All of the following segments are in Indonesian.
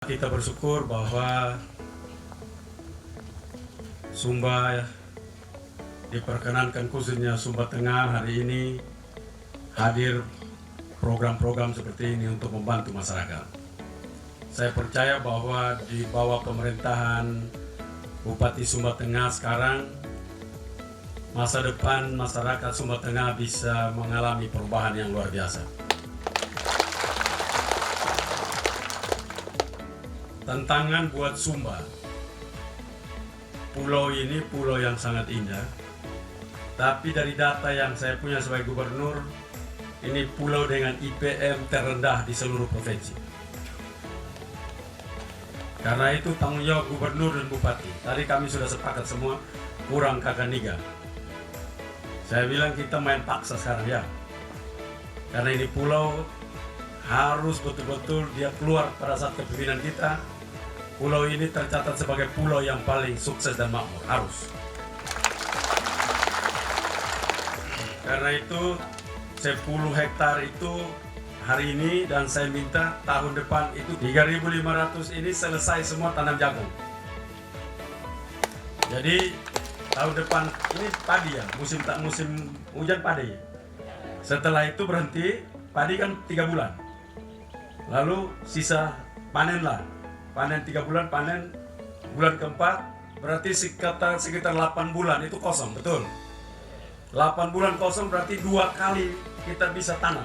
Kita bersyukur bahwa Sumba diperkenankan, khususnya Sumba Tengah, hari ini hadir program-program seperti ini untuk membantu masyarakat. Saya percaya bahwa di bawah pemerintahan Bupati Sumba Tengah sekarang, masa depan masyarakat Sumba Tengah bisa mengalami perubahan yang luar biasa. Tantangan buat Sumba. Pulau ini pulau yang sangat indah, tapi dari data yang saya punya sebagai gubernur, ini pulau dengan IPM terendah di seluruh provinsi. Karena itu tanggung jawab gubernur dan bupati. Tadi kami sudah sepakat semua, kurang kakaniga. Saya bilang kita main paksa sekarang ya. Karena ini pulau harus betul-betul dia keluar pada saat kepemimpinan kita. Pulau ini tercatat sebagai pulau yang paling sukses dan makmur, harus. Karena itu 10 hektar itu hari ini, dan saya minta tahun depan itu 3.500 ini selesai semua tanam jagung. Jadi tahun depan ini padi ya, musim hujan padi. Setelah itu berhenti, padi kan 3 bulan. Lalu sisa panenlah. Panen 3 bulan, panen bulan keempat, berarti sekitar 8 bulan itu kosong, betul? 8 bulan kosong berarti 2 kali kita bisa tanam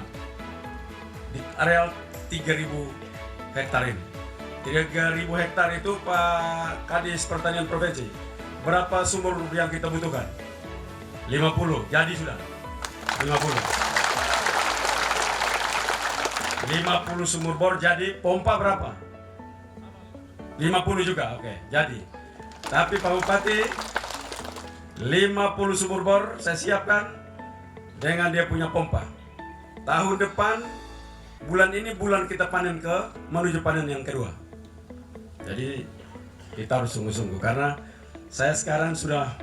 di areal 3.000 hektar ini. 3.000 hektar itu Pak Kadis Pertanian Provinsi, berapa sumur yang kita butuhkan? 50, jadi sudah 50 sumur bor, jadi pompa berapa? 50 juga, oke, jadi. Tapi Pak Bupati, 50 sumur bor saya siapkan dengan dia punya pompa. Tahun depan, bulan ini bulan kita panen menuju panen yang kedua. Jadi kita harus sungguh-sungguh, karena saya sekarang sudah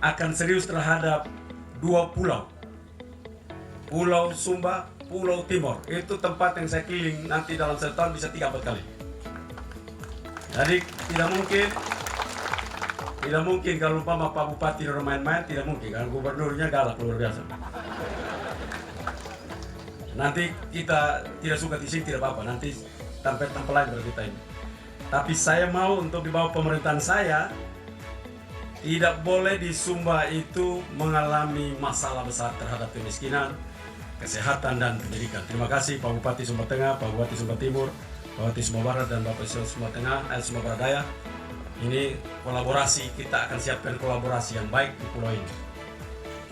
akan serius terhadap 2 pulau. Pulau Sumba, Pulau Timur. Itu tempat yang saya keliling, nanti dalam setahun bisa 3-4 kali. Jadi tidak mungkin kalau umpama Pak Bupati main-main, tidak mungkin, karena gubernurnya galak luar biasa. Nanti kita tidak suka di sini tidak apa-apa, nanti tampil lain kalau kita ini. Tapi saya mau untuk di bawah pemerintahan saya, tidak boleh di Sumba itu mengalami masalah besar terhadap kemiskinan, kesehatan, dan pendidikan. Terima kasih Pak Bupati Sumba Tengah, Pak Bupati Sumba Timur, Pak Bupati Sumba Barat, dan Bapak Sumba Tengah, Sumba Barat Daya. Ini kolaborasi, kita akan siapkan kolaborasi yang baik di pulau ini.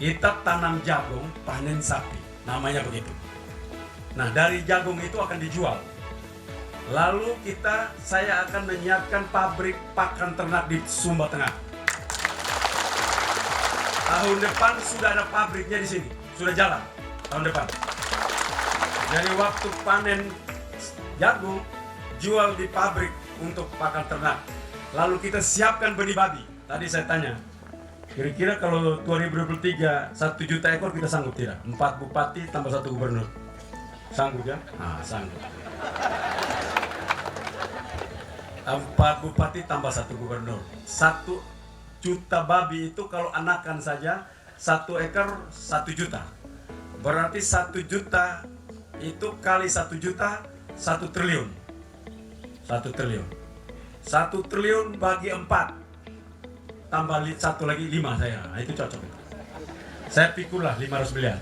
Kita tanam jagung, panen sapi, namanya begitu. Nah, dari jagung itu akan dijual. Lalu saya akan menyiapkan pabrik pakan ternak di Sumba Tengah. Tahun depan sudah ada pabriknya di sini, sudah jalan tahun depan. Jadi waktu panen jagung, jual di pabrik untuk pakan ternak. Lalu kita siapkan benih babi. Tadi saya tanya, kira-kira kalau 2023 1 juta ekor kita sanggup tidak? 4 bupati tambah 1 gubernur. Sanggup ya? Nah, sanggup. 4 bupati tambah 1 gubernur. 1 juta babi itu kalau anakan saja 1 ekor 1 juta. Berarti 1 juta itu kali 1 juta 1 triliun. 1 triliun. 1 triliun bagi 4. Tambah 1 lagi 5 saya. Nah, itu cocok. Saya pikulah 500 miliar.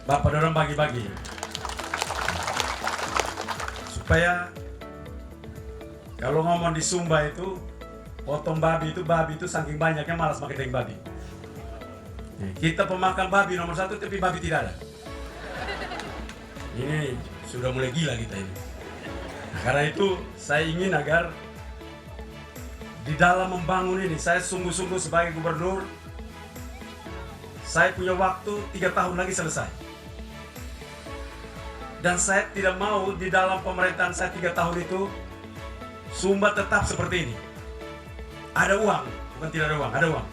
Bapak dorong bagi-bagi. Supaya kalau ngomong di Sumba itu, potong babi itu saking banyaknya malas pakai daging babi. Kita pemakan babi nomor 1, tapi babi tidak ada. Ini sudah mulai gila kita ini. Nah, karena itu saya ingin agar di dalam membangun ini, saya sungguh-sungguh sebagai gubernur, saya punya waktu 3 tahun lagi selesai. Dan saya tidak mau di dalam pemerintahan saya 3 tahun itu, Sumba tetap seperti ini. Ada uang, bukan tidak ada uang, ada uang.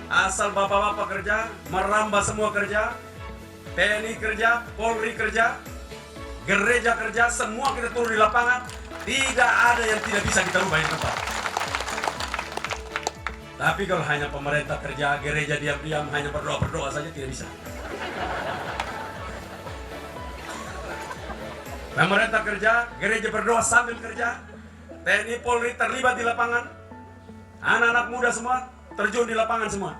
Asal bapak-bapak kerja, merambah semua kerja, TNI kerja, Polri kerja, gereja kerja, semua kita turun di lapangan, Tidak ada yang tidak bisa kita rubah yang tempat. Tapi kalau hanya pemerintah kerja, gereja diam-diam, hanya berdoa-berdoa saja tidak bisa. Pemerintah kerja, gereja berdoa sambil kerja, TNI Polri terlibat di lapangan, anak-anak muda semua terjun di lapangan semua.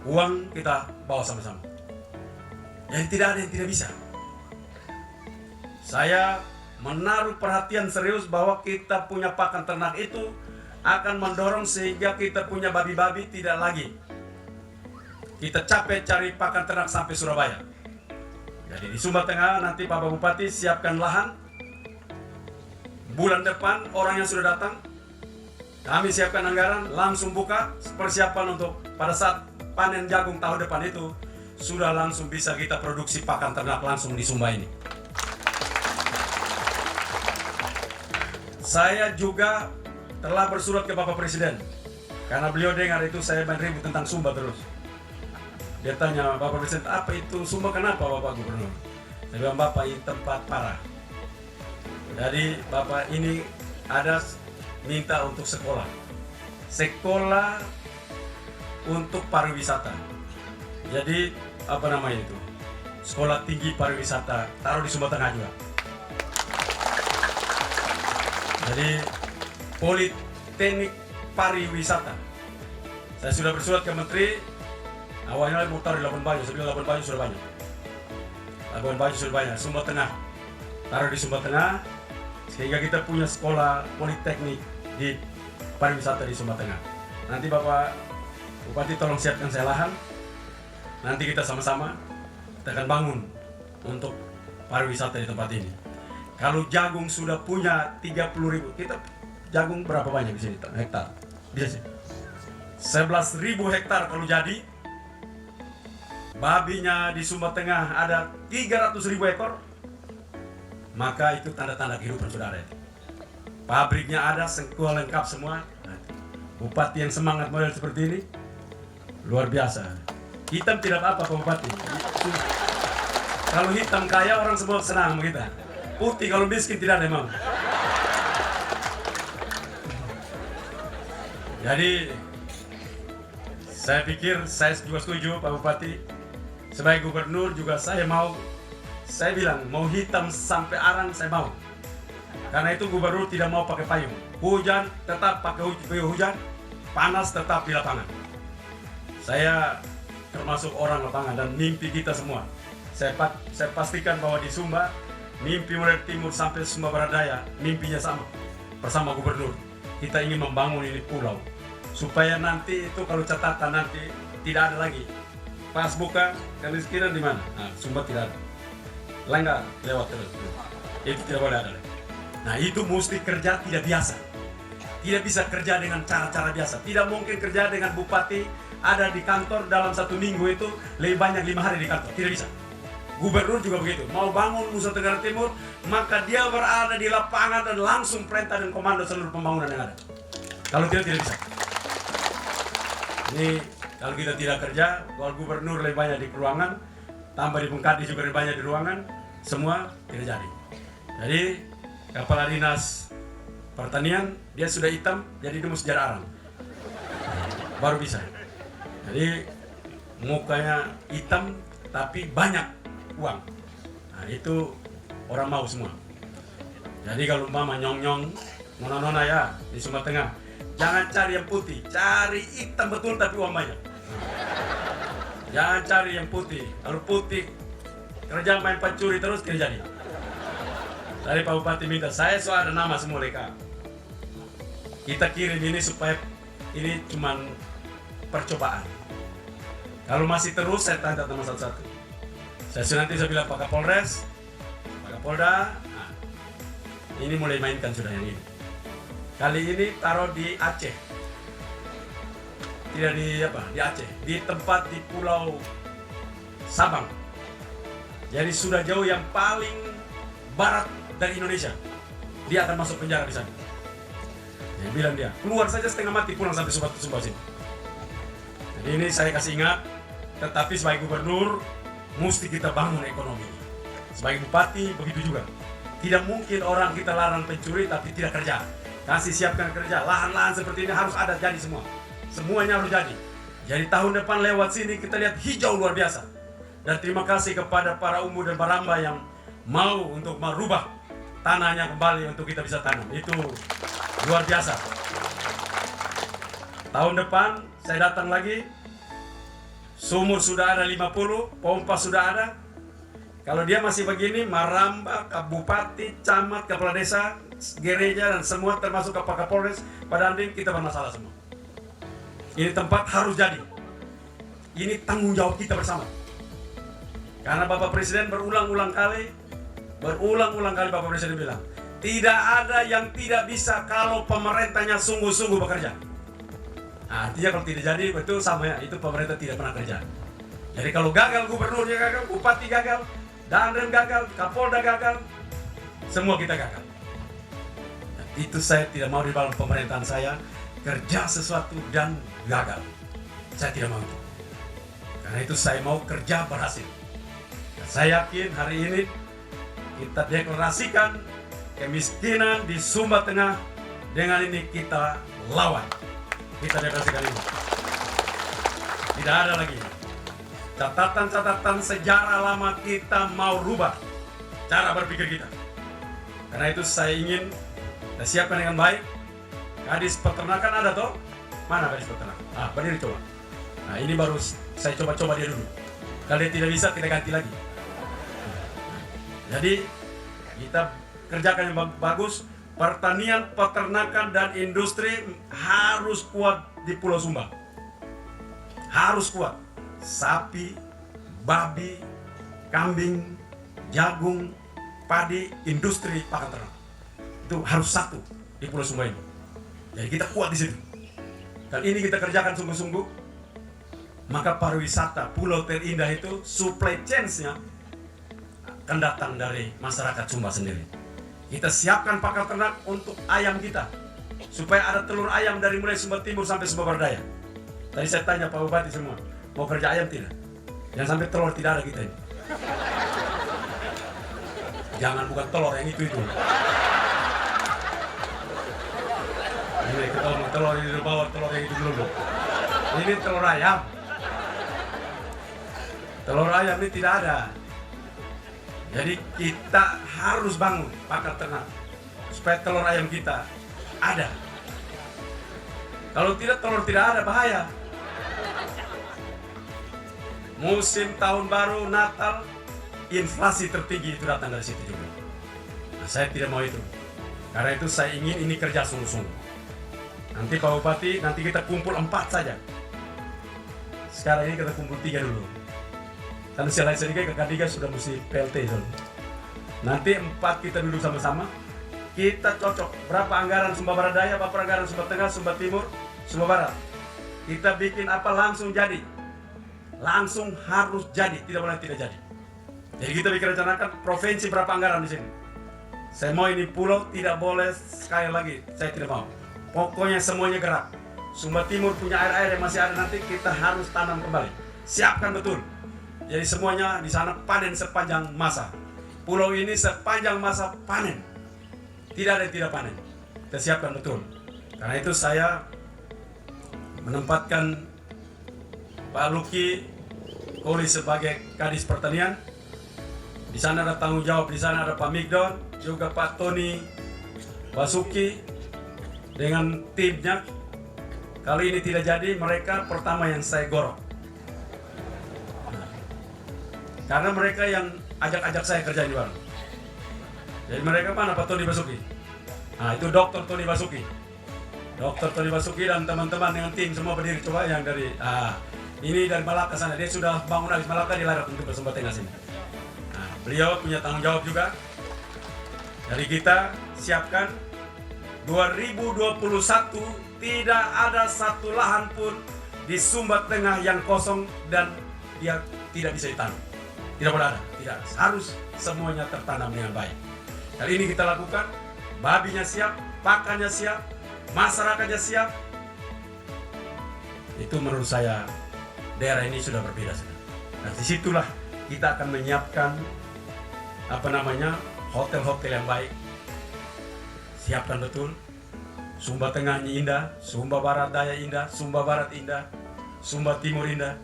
Uang kita bawa sama-sama. Jadi tidak ada yang tidak bisa. Saya menaruh perhatian serius bahwa kita punya pakan ternak itu akan mendorong sehingga kita punya babi-babi tidak lagi kita capek cari pakan ternak sampai Surabaya. Jadi di Sumba Tengah nanti Bapak Bupati siapkan lahan. Bulan depan orang yang sudah datang, kami siapkan anggaran, langsung buka persiapan untuk pada saat panen jagung tahun depan itu sudah langsung bisa kita produksi pakan ternak langsung di Sumba ini. Saya juga telah bersurat ke Bapak Presiden karena beliau dengar itu saya main ribut tentang Sumba terus. Dia tanya, Bapak Presiden, apa itu Sumba, kenapa Bapak Gubernur? Saya bilang, Bapak ini tempat parah. Jadi Bapak ini ada minta untuk sekolah untuk pariwisata. Jadi apa namanya itu, sekolah tinggi pariwisata, taruh di Sumba Tengah juga. Jadi Politeknik Pariwisata. Saya sudah bersurat ke Menteri. Awalnya mau taruh di Labuan Bajo, saya bilang Labuan Bajo sudah banyak. Labuan Bajo sudah banyak, Sumba Tengah. Taruh di Sumba Tengah, sehingga kita punya sekolah politeknik di pariwisata di Sumba Tengah. Nanti Bapak Bupati tolong siapkan saya lahan. Nanti kita sama-sama kita akan bangun untuk pariwisata di tempat ini. Kalau jagung sudah punya 30.000, kita jagung berapa banyak di sini hektar? Bisa sih 11.000 hektar kalau jadi. Babinya di Sumba Tengah ada 300.000 ekor. Maka itu tanda-tanda kehidupan saudara itu. Pabriknya ada, sengkual lengkap semua. Bupati yang semangat model seperti ini luar biasa. Hitam tidak apa-apa Pak Bupati. Kalau hitam kaya orang semua senang sama kita. Putih kalau miskin tidak ada emang. Jadi saya pikir saya juga setuju Pak Bupati. Sebagai gubernur juga saya bilang mau hitam sampai arang saya mau. Karena itu gubernur tidak mau pakai payung. Hujan tetap pakai hujan, panas tetap di lapangan. Saya termasuk orang lapangan dan mimpi kita semua. Saya pastikan bahwa di Sumba, mimpi mulai timur sampai Sumba Barat Daya, mimpinya sama. Bersama gubernur, kita ingin membangun ini pulau. Supaya nanti itu kalau catatan nanti tidak ada lagi. Pas buka, kemiskinan di mana? Nah, Sumba tidak ada. Langgar, lewat terus. Itu tidak boleh ada lagi. Nah itu mesti kerja tidak biasa. Tidak bisa kerja dengan cara-cara biasa. Tidak mungkin kerja dengan bupati ada di kantor dalam 1 minggu itu lebih banyak 5 hari di kantor. Tidak bisa. Gubernur juga begitu. Mau bangun Nusa Tenggara Timur, maka dia berada di lapangan dan langsung perintah dan komando seluruh pembangunan yang ada. Kalau tidak bisa. Ini kalau kita tidak kerja, kalau gubernur lebih banyak di ruangan, tambah di Bungkadi juga lebih banyak di ruangan, semua tidak jadi. Jadi kepala dinas pertanian dia sudah hitam, jadi dia mesti jarang baru bisa. Jadi mukanya hitam tapi banyak uang. Nah itu orang mau semua. Jadi kalau mama nyong-nyong, nona-nona ya di Sumba Tengah, jangan cari yang putih, cari hitam betul tapi uang banyak. Jangan cari yang putih. Kalau putih kerja main pencuri terus tidak jadi. Tadi Pak Bupati minta, saya soal ada nama semua leka. Kita kirim ini supaya ini cuman percobaan. Kalau masih terus saya tanya nama satu-satu. Nanti saya bilang Pak Kapolres, Pak Kapolda, nah, ini mulai mainkan sudah yang ini. Kali ini taruh di Aceh. Tidak di Aceh, di tempat di Pulau Sabang. Jadi sudah jauh yang paling barat dari Indonesia. Dia akan masuk penjara di sana. Yang bilang dia, keluar saja setengah mati pulang sampai Sumba sini. Jadi ini saya kasih ingat, tetapi sebagai gubernur mesti kita bangun ekonomi. Sebagai bupati begitu juga. Tidak mungkin orang kita larang pencuri tapi tidak kerja. Kasih siapkan kerja. Lahan-lahan seperti ini harus ada jadi semua. Semuanya harus jadi. Jadi tahun depan lewat sini kita lihat hijau luar biasa. Dan terima kasih kepada para Umu dan Baramba yang mau untuk merubah tanahnya kembali untuk kita bisa tanam. Itu luar biasa. Tahun depan saya datang lagi. Sumur sudah ada 50, pompa sudah ada. Kalau dia masih begini, Maramba, Bupati, Camat, Kepala Desa, gereja dan semua termasuk Kapolres, Pak Dandim, kita bermasalah semua. Ini tempat harus jadi. Ini tanggung jawab kita bersama. Karena Bapak Presiden berulang-ulang kali Bapak Presiden bilang, tidak ada yang tidak bisa kalau pemerintahnya sungguh-sungguh bekerja. Artinya kalau tidak jadi, itu sama ya, itu pemerintah tidak pernah kerja. Jadi kalau gagal, gubernurnya gagal, bupati gagal, Danrem gagal, Kapolda gagal, semua kita gagal. Dan itu saya tidak mau di dalam pemerintahan saya kerja sesuatu dan gagal. Saya tidak mau itu. Karena itu saya mau kerja berhasil. Dan saya yakin hari ini kita deklarasikan kemiskinan di Sumba Tengah. Dengan ini kita lawan. Kita deklarasikan ini. Tidak ada lagi catatan-catatan sejarah lama, kita mau rubah cara berpikir kita. Karena itu saya ingin kita siapkan dengan baik. Kadis peternakan ada toh? Mana kadis peternakan? Berdiri coba. Nah ini baru saya coba-coba dia dulu. Kalau dia tidak bisa kita ganti lagi. Jadi kita kerjakan yang bagus. Pertanian, peternakan dan industri harus kuat di Pulau Sumba. Harus kuat. Sapi, babi, kambing, jagung, padi, industri pakan ternak. Itu harus satu di Pulau Sumba ini. Jadi kita kuat di situ. Dan ini kita kerjakan sungguh-sungguh. Maka pariwisata pulau terindah itu supply chain-nya akan datang dari masyarakat Sumba sendiri. Kita siapkan pakan ternak untuk ayam kita. Supaya ada telur ayam dari mulai Sumba Timur sampai Sumba Barat Daya. Tadi saya tanya Pak Bupati semua, mau kerja ayam tidak? Jangan sampai telur tidak ada kita ini. Jangan bukan telur yang itu. Ini kita ngomong telur ini bawah, telur yang itu dulu. Ini telur ayam. Telur ayam ini tidak ada. Jadi kita harus bangun pakan ternak supaya telur ayam kita ada. Kalau tidak, telur tidak ada, bahaya. Musim tahun baru, Natal, inflasi tertinggi itu datang dari situ juga. Nah, saya tidak mau itu. Karena itu saya ingin ini kerja sungguh-sungguh. Nanti Pak Bupati, nanti kita kumpul 4 saja. Sekarang ini kita kumpul 3 dulu. Karena selain sedikit, Kakak sudah mesti PLT. Nanti 4 kita duduk sama-sama. Kita cocok berapa anggaran Sumba Barat Daya, berapa anggaran Sumba Tengah, Sumba Timur, Sumba Barat. Kita bikin apa langsung jadi. Langsung harus jadi, tidak boleh tidak jadi. Jadi kita bikin rencanakan provinsi berapa anggaran di sini. Saya mau ini pulau tidak boleh sekali lagi, saya tidak mau. Pokoknya semuanya gerak. Sumba Timur punya air-air yang masih ada nanti kita harus tanam kembali. Siapkan betul. Jadi semuanya di sana panen sepanjang masa. Pulau ini sepanjang masa panen. Tidak ada yang tidak panen. Kita siapkan betul. Karena itu saya menempatkan Pak Luki Koli sebagai Kadis Pertanian. Di sana ada tanggung jawab, di sana ada Pak Migdon, juga Pak Tony Basuki dengan timnya. Kali ini tidak jadi, mereka pertama yang saya gorok. Karena mereka yang ajak-ajak saya kerja di warung. Jadi mereka mana Pak Tony Basuki? Nah itu Dr. Tony Basuki. Dr. Tony Basuki dan teman-teman dengan tim semua berdiri. Coba yang dari ini dari Malaka sana. Dia sudah bangun habis Malaka di Larat untuk Sumba Tengah sini. Nah, beliau punya tanggung jawab juga. Jadi kita siapkan 2021 tidak ada satu lahan pun di Sumba Tengah yang kosong dan dia tidak bisa ditanam. Tidak boleh ada, tidak harus semuanya tertanam dengan baik. Kali ini kita lakukan, babinya siap, pakannya siap, masyarakatnya siap. Itu menurut saya daerah ini sudah berbeda. Nah disitulah kita akan menyiapkan hotel-hotel yang baik, siapkan betul. Sumba Tengahnya indah, Sumba Barat Daya indah, Sumba Barat indah, Sumba Timur indah.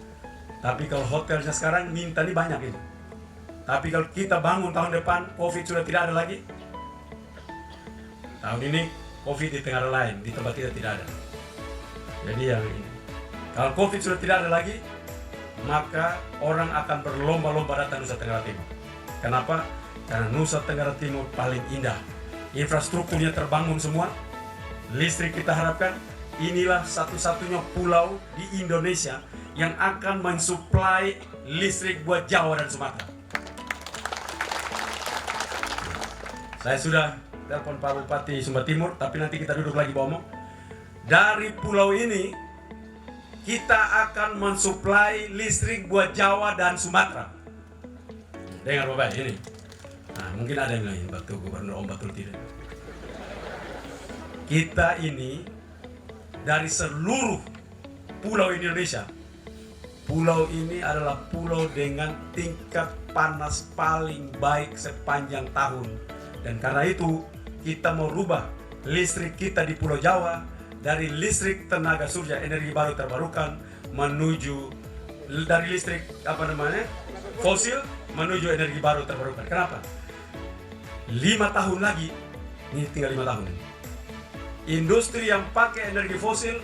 Tapi kalau hotelnya sekarang minta nih banyak ini. Tapi kalau kita bangun tahun depan, COVID sudah tidak ada lagi. Tahun ini COVID di Tenggara lain, di tempat kita tidak ada. Jadi yang ini, kalau COVID sudah tidak ada lagi, maka orang akan berlomba-lomba datang Nusa Tenggara Timur. Kenapa? Karena Nusa Tenggara Timur paling indah. Infrastrukturnya terbangun semua. Listrik kita harapkan, inilah satu-satunya pulau di Indonesia yang akan mensuplai listrik buat Jawa dan Sumatera. Saya sudah telepon Pak Bupati Sumba Timur, tapi nanti kita duduk lagi ngomong. Dari pulau ini, kita akan mensuplai listrik buat Jawa dan Sumatera. Dengar Bapak ini. Nah, mungkin ada yang lain, betul Gubernur Om, betul tidak. Kita ini dari seluruh pulau Indonesia, pulau ini adalah pulau dengan tingkat panas paling baik sepanjang tahun. Dan karena itu kita mau rubah listrik kita di Pulau Jawa dari listrik tenaga surya energi baru terbarukan menuju dari listrik fosil menuju energi baru terbarukan. Kenapa? 5 tahun lagi, ini tinggal 5 tahun ini, industri yang pakai energi fosil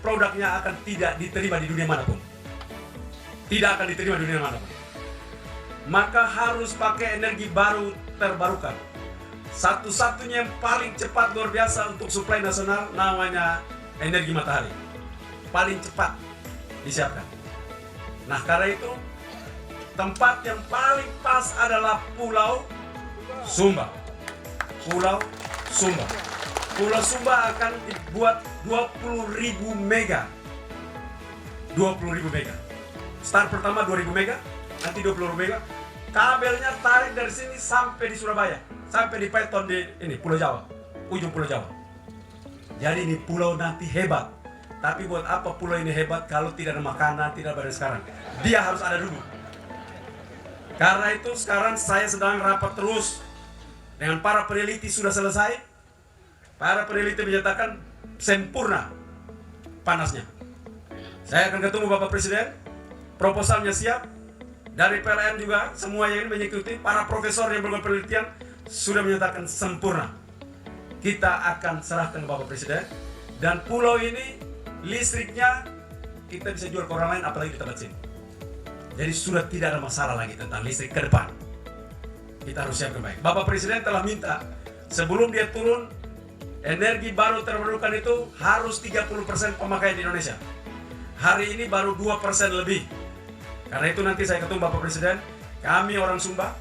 produknya akan tidak diterima di dunia manapun. Tidak akan diterima di dunia manapun. Maka harus pakai energi baru terbarukan. Satu-satunya yang paling cepat luar biasa untuk suplai nasional namanya energi matahari. Paling cepat disiapkan. Nah, karena itu tempat yang paling pas adalah Pulau Sumba. Pulau Sumba. Pulau Sumba akan dibuat 20.000 mega. 20.000 mega. Start pertama 2.000 mega, nanti 20.000 mega. Kabelnya tarik dari sini sampai di Surabaya, sampai di Paiton di ini Pulau Jawa, ujung Pulau Jawa. Jadi ini pulau nanti hebat. Tapi buat apa pulau ini hebat kalau tidak ada makanan, tidak ada sekarang? Dia harus ada dulu. Karena itu sekarang saya sedang rapat terus dengan para peneliti, sudah selesai. Para peneliti menyatakan sempurna panasnya. Saya akan ketemu Bapak Presiden, proposalnya siap. Dari PLN juga, semua yang ini mengikuti, para profesor yang melakukan penelitian sudah menyatakan sempurna. Kita akan serahkan ke Bapak Presiden. Dan pulau ini, listriknya kita bisa jual ke orang lain, apalagi di tempat sini. Jadi sudah tidak ada masalah lagi tentang listrik ke depan. Kita harus siapkan baik. Bapak Presiden telah minta, sebelum dia turun, energi baru terbarukan itu harus 30% pemakaian di Indonesia. Hari ini baru 2% lebih. Karena itu nanti saya ketemu Bapak Presiden, kami orang Sumba,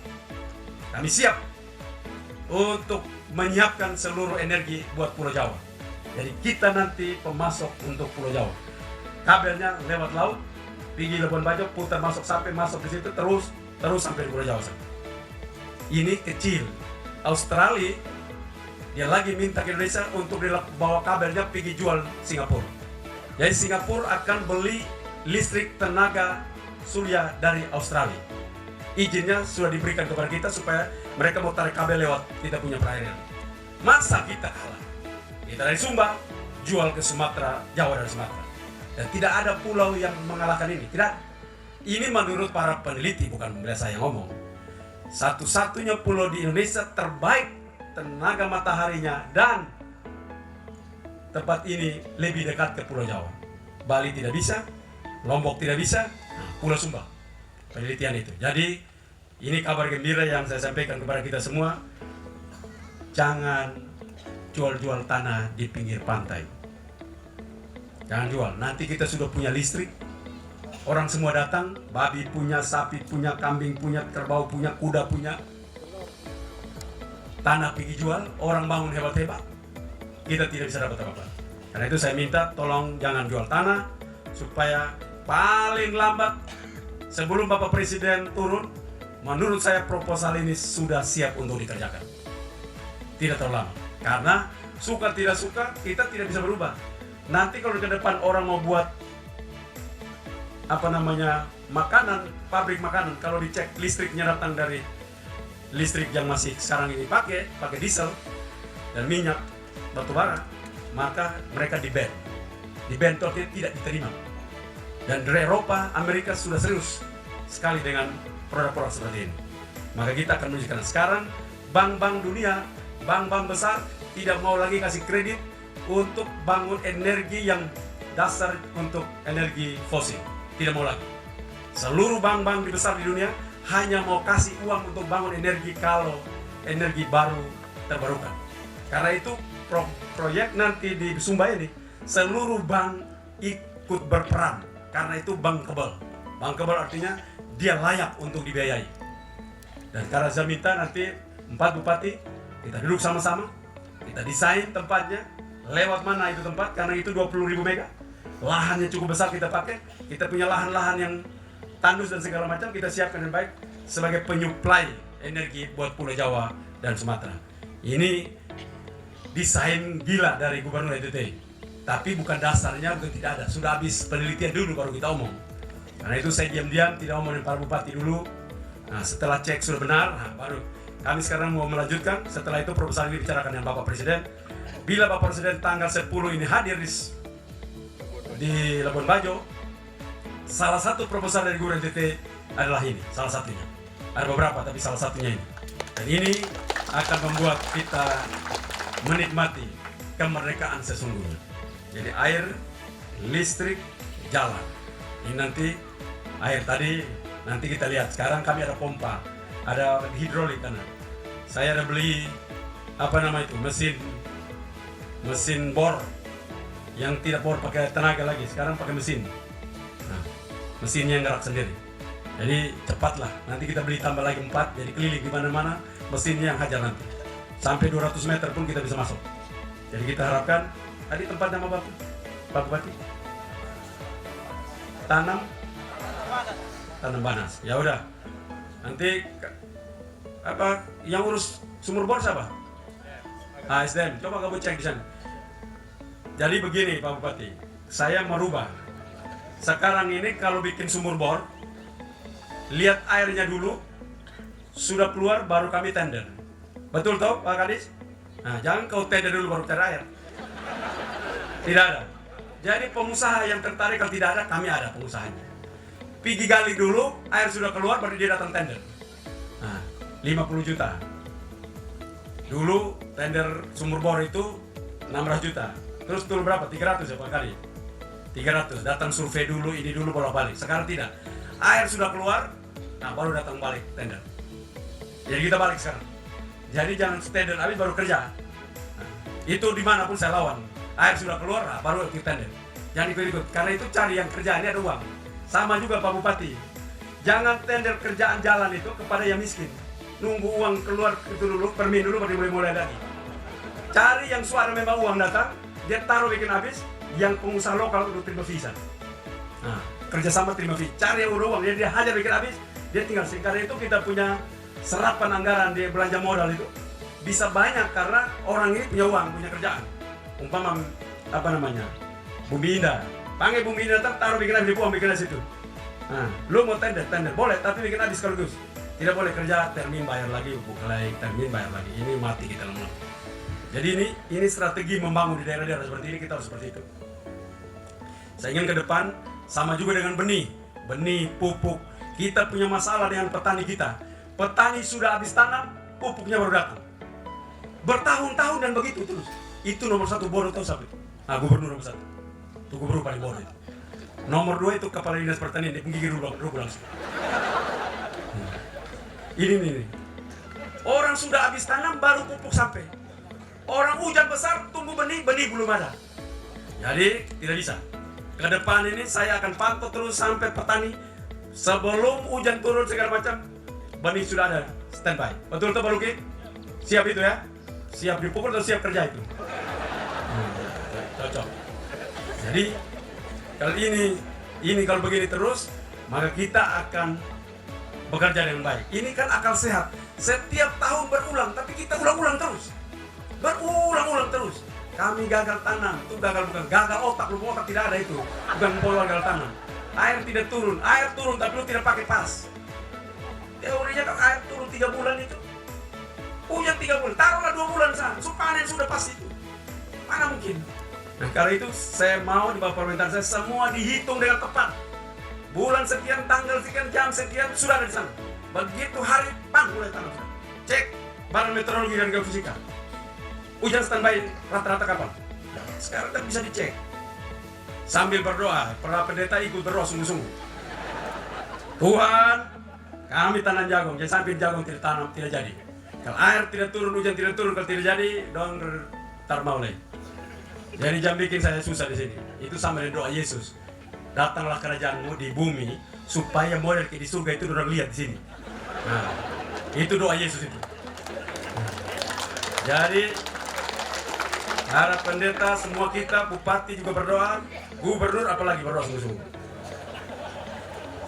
kami siap untuk menyiapkan seluruh energi buat Pulau Jawa. Jadi kita nanti pemasok untuk Pulau Jawa. Kabelnya lewat laut, pergi Labuan Bajo, putar masuk sampai masuk di situ terus sampai di Pulau Jawa. Ini kecil. Australia dia lagi minta ke Indonesia untuk bawa kabelnya pergi jual Singapura. Jadi Singapura akan beli listrik tenaga surya dari Australia. Izinnya sudah diberikan kepada kita supaya mereka mau tarik kabel lewat kita punya perairan. Masa kita kalah? Kita dari Sumba jual ke Sumatera, Jawa dan Sumatera. Dan tidak ada pulau yang mengalahkan ini. Tidak. Ini menurut para peneliti, bukan saya yang ngomong. Satu-satunya pulau di Indonesia terbaik tenaga mataharinya, dan tempat ini lebih dekat ke Pulau Jawa. Bali tidak bisa, Lombok tidak bisa, Pulau Sumba. Penelitian itu. Jadi ini kabar gembira yang saya sampaikan kepada kita semua. Jangan jual-jual tanah di pinggir pantai. Jangan jual. Nanti kita sudah punya listrik. Orang semua datang, babi punya, sapi punya, kambing punya, kerbau punya, kuda punya. Tanah pergi jual, orang bangun hebat-hebat. Kita tidak bisa dapat apa-apa. Karena itu saya minta tolong jangan jual tanah, supaya paling lambat sebelum Bapak Presiden turun, menurut saya proposal ini sudah siap untuk dikerjakan. Tidak terlalu lama. Karena suka tidak suka kita tidak bisa berubah. Nanti kalau ke depan orang mau buat makanan, pabrik makanan, kalau dicek listriknya datang dari listrik yang masih sekarang ini pakai diesel dan minyak batu bara, maka mereka di-ban itu tidak diterima. Dan dari Eropa, Amerika sudah serius sekali dengan produk-produk seperti ini. Maka kita akan menunjukkan sekarang bank-bank dunia, bank-bank besar tidak mau lagi kasih kredit untuk bangun energi yang dasar untuk energi fosil. Tidak mau lagi. Seluruh bank-bank besar di dunia hanya mau kasih uang untuk bangun energi kalau energi baru terbarukan. Karena itu proyek nanti di Sumba ini seluruh bank ikut berperan. Karena itu bankable. Bankable artinya dia layak untuk dibiayai. Dan karena saya minta nanti 4 bupati kita duduk sama-sama, kita desain tempatnya, lewat mana itu tempat, karena itu 20.000 mega. Lahannya cukup besar kita pakai, kita punya lahan-lahan yang tandus dan segala macam, kita siapkan yang baik sebagai penyuplai energi buat Pulau Jawa dan Sumatera. Ini desain gila dari Gubernur NTT. Tapi bukan dasarnya, bukan tidak ada. Sudah habis penelitian dulu baru kita omong. Karena itu saya diam-diam tidak omong dengan para bupati dulu. Nah, setelah cek sudah benar, nah, baru kami sekarang mau melanjutkan. Setelah itu proposal ini dibicarakan dengan Bapak Presiden. Bila Bapak Presiden tanggal 10 ini hadir di Labuan Bajo, salah satu proposal dari Gubernur NTT adalah ini, salah satunya. Ada beberapa, tapi salah satunya ini. Dan ini akan membuat kita menikmati kemerdekaan sesungguhnya. Jadi air, listrik, jalan. Ini nanti air tadi nanti kita lihat. Sekarang kami ada pompa, ada hidrolik karena saya ada beli mesin bor yang tidak bor pakai tenaga lagi. Sekarang pakai mesin. Nah, mesinnya yang gerak sendiri. Jadi cepatlah. Nanti kita beli tambah lagi 4, jadi keliling di mana-mana. Mesinnya yang hajar nanti. Sampai 200 meter pun kita bisa masuk. Jadi kita harapkan tadi tempat nama Pak Bupati tanam banas. Ya udah. Nanti yang urus sumur bor siapa? SDM. Coba kamu cek di sana. Jadi begini Pak Bupati, saya merubah. Sekarang ini kalau bikin sumur bor, lihat airnya dulu, sudah keluar baru kami tender. Betul toh Pak Kadis? Nah, jangan kau tender dulu baru cari air. Tidak ada. Jadi pengusaha yang tertarik kalau tidak ada, kami ada pengusahanya. Pergi gali dulu, air sudah keluar baru dia datang tender. Nah, 50 juta. Dulu tender sumur bor itu 600 juta. Terus turun berapa? 300 ya Pak kali. 300. Datang survei dulu, ini dulu bolak-balik. Sekarang tidak. Air sudah keluar, nah baru datang balik tender. Jadi kita balik sekarang. Jadi jangan tender habis baru kerja. Nah, itu dimanapun saya lawan. Air sudah keluar, nah, baru kita tender. Jangan ikut-ikut, karena itu cari yang kerjaan, ini ada uang. Sama juga Pak Bupati. Jangan tender kerjaan jalan itu kepada yang miskin. Nunggu uang keluar itu dulu, permin dulu, baru mulai lagi. Cari yang suara memang uang datang, dia taruh bikin habis, yang pengusaha lokal udah terima visa. Nah, kerjasama terima visa. Cari yang udah uang, dia hajar bikin habis, dia tinggal sih. Karena itu kita punya serapan anggaran di belanja modal itu bisa banyak karena orang ini punya uang, punya kerjaan. Umpama Bumi Indah, panggil Bumi Indah datang, taruh bikin habis di uang, bikin habis itu. Nah, lu mau tender boleh, tapi bikin habis sekaligus. Tidak boleh kerja termin bayar lagi, termin bayar lagi. Ini mati kita lama. Jadi ini strategi membangun di daerah-daerah seperti ini, kita harus seperti itu. Saya ingin ke depan sama juga dengan benih, pupuk. Kita punya masalah dengan petani kita. Petani sudah habis tanam, pupuknya baru datang. Bertahun-tahun dan begitu terus. Itu nomor 1 bodoh tahu siapa itu? Nah, gubernur nomor 1. Itu gubernur paling bodoh itu. Nomor 2 itu kepala dinas pertanian, dia penggigil dulu langsung. Ini. Orang sudah habis tanam baru pupuk sampai. Orang hujan besar tumbuh benih belum ada. Jadi tidak bisa. Ke depan ini saya akan pantau terus sampai petani sebelum hujan turun segala macam benih sudah ada standby. Betul tuh Pak Luki? Siap itu ya? Siap dipukul atau siap kerja itu? Cocok. Jadi kalau ini kalau begini terus, maka kita akan bekerja dengan baik. Ini kan akal sehat. Setiap tahun berulang, tapi kita ulang-ulang terus. Berulang-ulang terus. Kami gagal tanam, itu bukan gagal otak, lu otak tidak ada itu. Bukan pola gagal tanam. Air tidak turun, air turun tapi lu tidak pakai pas. Teorinya kan air turun 3 bulan itu Hujan 3 bulan, taruhlah 2 bulan sana, so panen sudah pasti itu. Mana mungkin? Nah karena itu saya mau di bawah permintaan saya semua dihitung dengan tepat. Bulan sekian, tanggal sekian, jam sekian, sudah ada di sana. Begitu hari, bang, mulai tanam. Cek Badan Meteorologi dan Geofisika. Hujan standby rata-rata kapan? Nah, sekarang kan bisa dicek. Sambil berdoa, para pendeta ikut berdoa sungguh-sungguh. Tuhan, kami tanam jagung, jangan sampai jagung tidak tanam, tidak jadi. Kalau air tidak turun, hujan tidak turun, kalau tidak jadi, dong termaulai. Jadi jangan bikin saya susah di sini. Itu sama dengan doa Yesus. Datanglah kerajaanmu di bumi supaya model di surga itu orang lihat di sini. Nah, itu doa Yesus itu. Jadi harap pendeta, semua kita, bupati juga berdoa, gubernur apalagi berdoa sungguh-sungguh.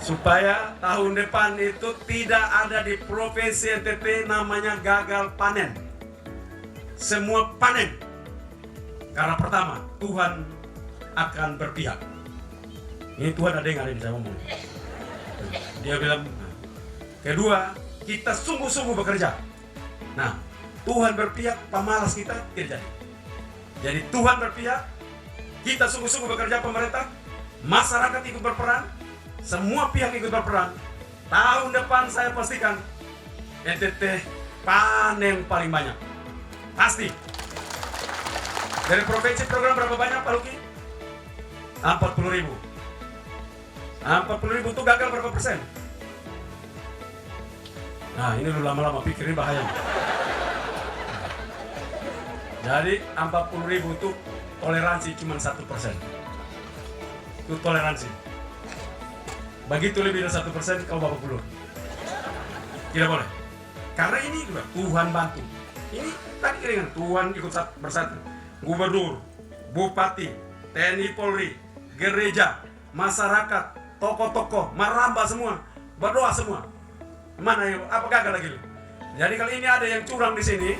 Supaya tahun depan itu tidak ada di provinsi NTT namanya gagal panen. Semua panen. Karena pertama, Tuhan akan berpihak. Ini Tuhan ada yang saya ngomong. Dia bilang, kedua, kita sungguh-sungguh bekerja. Nah, Tuhan berpihak, pemalas kita tidak jadi. Jadi Tuhan berpihak, kita sungguh-sungguh bekerja, pemerintah, masyarakat ikut berperan, semua pihak ikut berperan. Tahun depan saya pastikan NTT panen paling banyak. Pasti. Dari provinsi program berapa banyak Pak Luki? 40.000. 40.000 itu gagal berapa persen? Nah ini lu lama-lama pikir ini bahaya. Jadi 40.000 itu toleransi cuma 1%. Itu toleransi. Begitu lebih dari 1% kau babak belur. Tidak boleh. Karena ini juga Tuhan bantu. Ini tadi keringan Tuhan ikut bersatu. Gubernur, bupati, TNI Polri, gereja, masyarakat, tokoh-tokoh, merambah semua, berdoa semua. Mana yang apa gagal lagi? Jadi kalau ini ada yang curang di sini,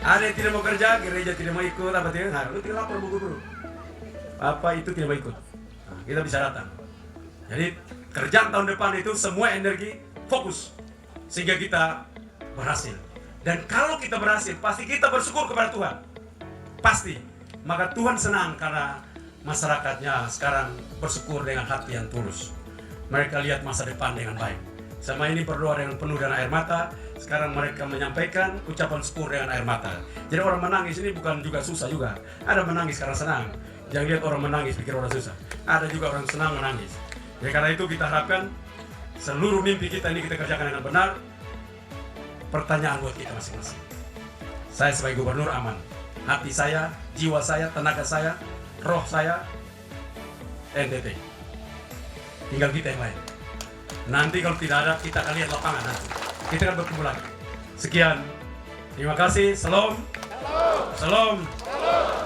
ada yang tidak mau kerja, gereja tidak mau ikut, apa tidak? Nah, lu tinggal lapor gubernur. Apa itu tidak mau ikut? Nah, kita bisa datang. Jadi kerjaan tahun depan itu semua energi fokus sehingga kita berhasil. Dan kalau kita berhasil, pasti kita bersyukur kepada Tuhan. Pasti. Maka Tuhan senang karena masyarakatnya sekarang bersyukur dengan hati yang tulus. Mereka lihat masa depan dengan baik. Sama ini berdoa dengan penuh dan air mata. Sekarang mereka menyampaikan ucapan syukur dengan air mata. Jadi orang menangis ini bukan juga susah juga. Ada menangis karena senang. Jangan lihat orang menangis pikir orang susah. Ada juga orang senang menangis. Ya karena itu kita harapkan seluruh mimpi kita ini kita kerjakan dengan benar. Pertanyaan buat kita masing-masing. Saya sebagai gubernur aman. Hati saya, jiwa saya, tenaga saya, roh saya, NTT. Tinggal kita yang lain. Nanti kalau tidak ada, kita akan lihat lapangan nanti. Kita akan bertemu lagi. Sekian. Terima kasih. Salam. Salam.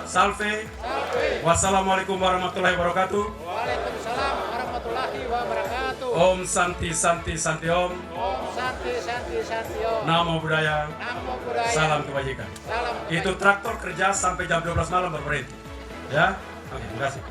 Salve. Wassalamualaikum warahmatullahi wabarakatuh. Waalaikumsalam warahmatullahi wabarakatuh. Om Santi Santi Santi Om. Om Santi Santi Santi Om. Namo Buddhaya. Namo Buddhaya. Salam kebajikan. Salam. Itu traktor kerja sampai jam 12 malam baru berhenti. Ya. Oke, terima kasih.